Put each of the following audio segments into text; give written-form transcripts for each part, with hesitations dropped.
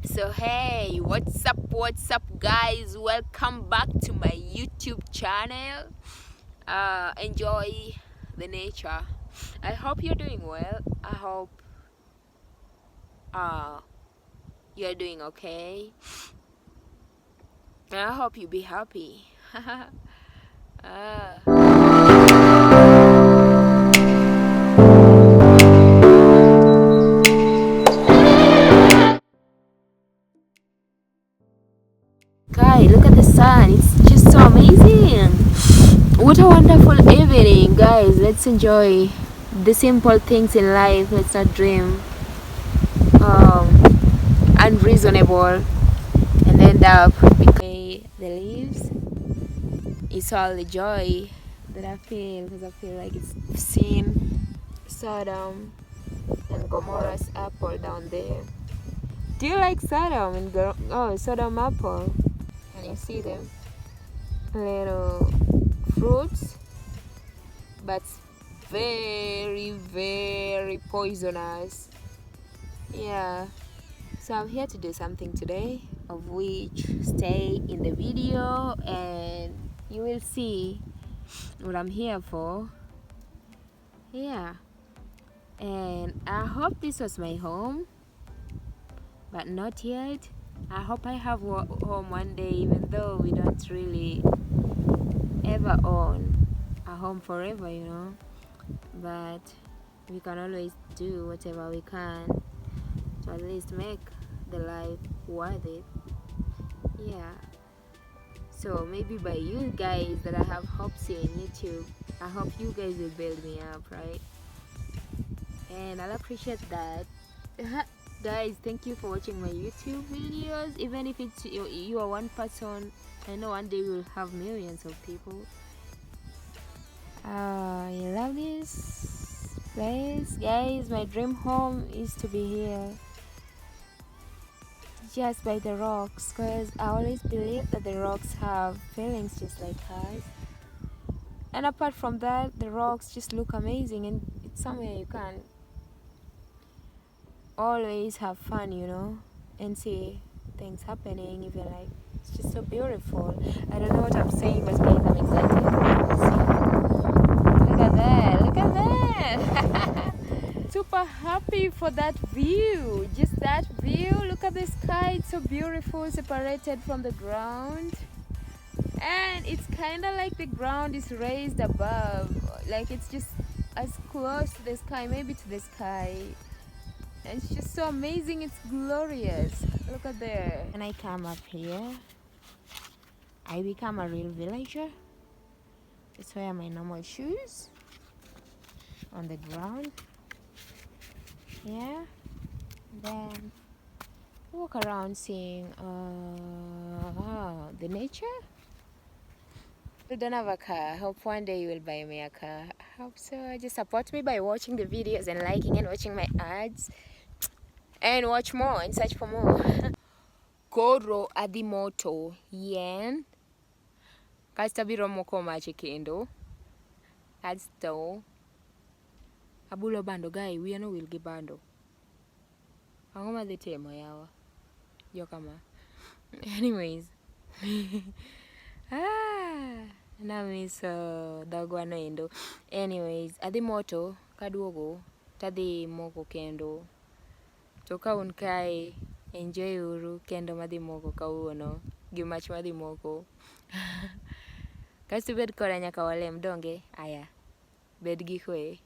So hey, what's up guys, welcome back to my YouTube channel. Enjoy the nature. I hope you're doing well. I hope you're doing okay, and I hope you be happy. Guys, look at the sun, it's just so amazing. What a wonderful evening, guys. Let's enjoy the simple things in life. Let's not dream unreasonable and end up because the leaves. It's all the joy that I feel, because I feel like it's seen Sodom and Gomorrah's apple down there. Do you like Sodom and Sodom apple? Can you see them? Little fruits, but very poisonous. Yeah, so I'm here to do something today, of which stay in the video and you will see what I'm here for. Yeah, and I hope this was my home, but not yet. I hope I have home one day, even though we don't really ever own a home forever, you know, but we can always do whatever we can to at least make the life worth it. Yeah, so maybe by you guys that I have hopes in YouTube, I hope you guys will build me up, right? And I'll appreciate that. Guys, thank you for watching my YouTube videos. Even if it's you are one person, I know one day we'll have millions of people. You love this place, guys. My dream home is to be here, just by the rocks, because I always believe that the rocks have feelings just like us. And apart from that, the rocks just look amazing, and it's somewhere you can always have fun, you know, and see things happening. Even like, it's just so beautiful. I don't know what I'm saying, but guys, I'm excited. Look at that, look at that. Super happy for that view, just that view. Look at the sky, it's so beautiful, separated from the ground, and it's kind of like the ground is raised above, like it's just as close to the sky, maybe to the sky. And it's just so amazing, it's glorious. Look at there. When I come up here, I become a real villager. Just wear my normal shoes on the ground. Yeah, then walk around seeing the nature. You don't have a car. I hope one day you will buy me a car. I hope so. Just support me by watching the videos and liking and watching my ads, and watch more and search for more. Koro adhi moto yen kasto abiro moko mach e kendo, kasto abulo bando. Guy, wiya no wil gi bando. Ang'o madhi timo yawa jokama? Anyways. Namiso dhogwa no endo. Anyways, adhi moto, kaduogo tadhi moko kendo. To ka un kae, enjoy uru kendo madhi moko kawuono gi mach madhi moko. Kasto bed koda nyaka walem donge. Aya, bed gi kwe.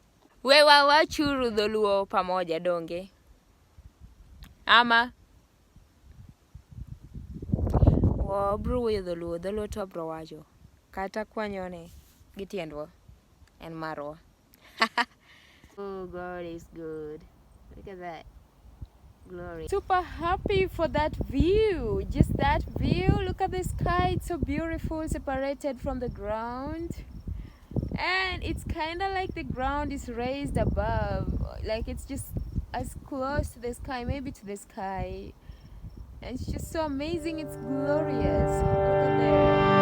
We wawachuru dholuo pamoja donge. Ama wabro wuoyo dholuo to wabro wacho kata kwanyone gi tiendwa en marwa. Oh, God is good. Look at that. Glory. Super happy for that view, just that view. Look at the sky, it's so beautiful, separated from the ground, and it's kind of like the ground is raised above, like it's just as close to the sky, maybe to the sky, and it's just so amazing, it's glorious. Look at there.